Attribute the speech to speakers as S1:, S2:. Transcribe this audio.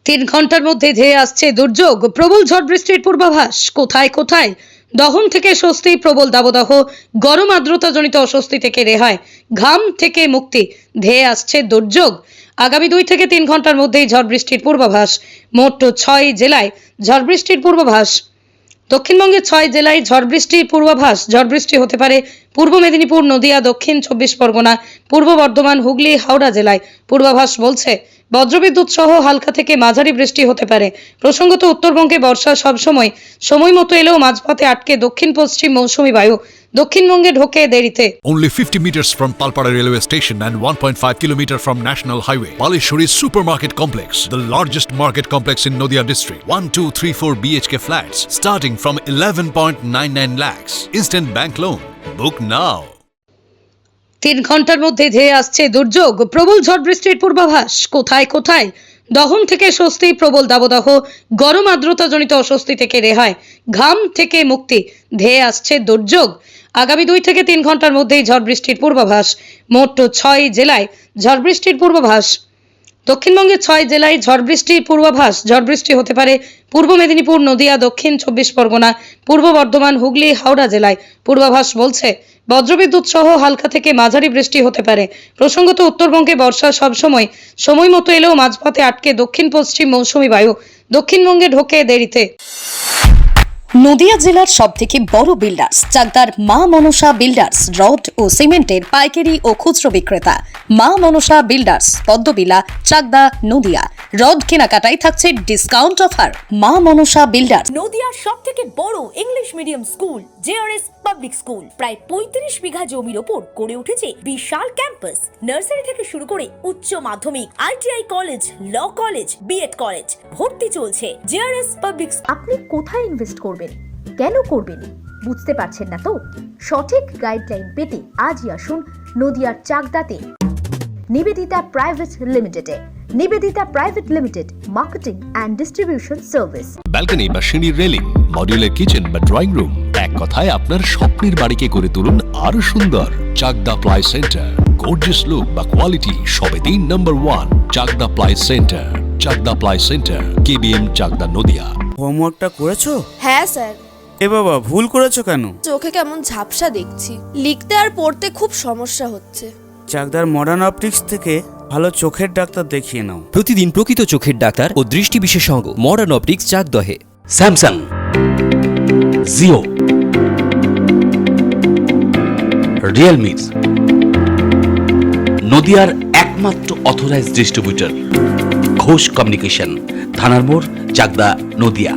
S1: 3 ঘন্টার মধ্যে ধেয়ে আসছে দুর্যোগ, প্রবল ঝড় বৃষ্টির পূর্বাভাস। কোথায় কোথায় দহন থেকে স্বস্তি, প্রবল দাবদাহ, গরম আর্দ্রতাজনিত অস্বস্তি থেকে রেহাই, ঘাম থেকে মুক্তি, ধেয়ে আসছে দুর্যোগ। আগামী 2 থেকে 3 ঘন্টার মধ্যেই ঝড় বৃষ্টির পূর্বাভাস। মোট 6 জেলায় ঝড় বৃষ্টির পূর্বাভাস। দক্ষিণবঙ্গের 6 জেলায় ঝড় বৃষ্টির পূর্বাভাস। ঝড় বৃষ্টি হতে পারে পূর্ব মেদিনীপুর, নদিয়া, দক্ষিণ 24 পরগনা, পূর্ব বর্ধমান, হুগলি, হাওড়া জেলায়। পূর্বাভাস বলছে বজ্রবিদ্যুৎ সহ হালকা থেকে মাঝারি বৃষ্টি হতে পারে। প্রসঙ্গত, উত্তরবঙ্গে বর্ষা সময় মতো এলেও মাঝপথে আটকে দক্ষিণ পশ্চিম মৌসুমী বায়ু দক্ষিণবঙ্গে ঢোকে দেরিতে।
S2: Only 50 meters from Palpara railway station and 1.5 kilometer from National Highway, Palishuri Supermarket Complex, the largest market complex in Nadia district. 1, 2, 3, 4 BHK flats starting from 11.99 lakhs. Instant bank loan. Book now.
S1: 3 ঘন্টার মধ্যে ধেয়ে আসছে দুর্যোগ, প্রবল ঝড় বৃষ্টির পূর্বাভাস। কোথায় কোথায় দহন থেকে স্বস্তি, প্রবল দাবদাহ, গরম আর্দ্রতাজনিত অস্বস্তি থেকে রেহাই, ঘাম থেকে মুক্তি, ধেয়ে আসছে দুর্যোগ। আগামী 2 থেকে 3 ঘন্টার মধ্যেই ঝড় বৃষ্টির পূর্বাভাস। মোট 6 জেলায় ঝড় বৃষ্টির পূর্বাভাস। দক্ষিণবঙ্গের 6 জেলায় ঝড় বৃষ্টির পূর্বাভাস। ঝড় বৃষ্টি হতে পারে পূর্ব মেদিনীপুর, নদিয়া, দক্ষিণ 24 পরগনা, পূর্ব বর্ধমান, হুগলি, হাওড়া জেলায়। পূর্বাভাস বলছে বজ্রবিদ্যুৎ সহ হালকা থেকে মাঝারি বৃষ্টি হতে পারে। প্রসঙ্গত, উত্তরবঙ্গে বর্ষা সময় মতো এলেও মাঝপথে আটকে দক্ষিণ পশ্চিম মৌসুমী বায়ু দক্ষিণবঙ্গে ঢোকে দেরিতে।
S3: নদিয়া জেলার সবথেকে বড় বিল্ডার্স চাকদার মা মনসা বিল্ডার্স, রড ও সিমেন্টের পাইকারি ও খুচরো বিক্রেতা। মা মনসা বিল্ডার্স, পদ্মবিলা, চাকদা, নদিয়া। রড কেনাকাটায় থাকছে ডিসকাউন্ট অফার। মা মনসা বিল্ডার্স।
S4: নদিয়ার সবথেকে বড় English medium school JRS public school প্রায় 35 বিঘা জমির ওপর গড়ে উঠেছে বিশাল ক্যাম্পাস। নার্সারি থেকে শুরু করে উচ্চ মাধ্যমিক, ITI college, law college, BEd college ভর্তি চলছে। JRS public.
S5: আপনি কোথায় ইনভেস্ট করবেন, কেন করবেন বুঝতে পারছেন না তো? সঠিক গাইডলাইন পেতে আজই আসুন নদিয়ার চাকদাতে নিবেদিতা প্রাইভেট লিমিটেডে। Nivedita private limited, marketing and distribution service.
S6: Balcony বা সিঁড়ির রেলিং, মডিউলার কিচেন বা ড্রয়িং রুম, এক কথায় আপনার স্বপ্নের বাড়িকে করে তুলুন আরো সুন্দর। Chakda ply centre, gorgeous look বা কোয়ালিটি সবে 3 নম্বর 1 Chakda ply centre. Chakda ply centre, KBM, Chakda, Nadia.
S7: হোমওয়ার্কটা করেছো?
S8: হ্যাঁ স্যার।
S7: এ বাবা, ভুল করেছো কেন?
S8: চোখে কেমন ঝাপসা দেখছি, লিখতে আর পড়তে খুব সমস্যা হচ্ছে।
S7: চাকদার মডার্ন অপটিক্স থেকে ভালো চোখের ডাক্তার দেখিয়ে নাও।
S9: প্রতিদিন প্রকৃত চোখের ডাক্তার ও দৃষ্টি বিশেষজ্ঞ মডার্ন অপটিক্স, চাকদহে।
S10: স্যামসাং, জিও, রিয়েলমি, নদিয়ার একমাত্র অথরাইজড ডিস্ট্রিবিউটর ঘোষ কমিউনিকেশন, থানার মোড়, চাকদা, নদিয়া।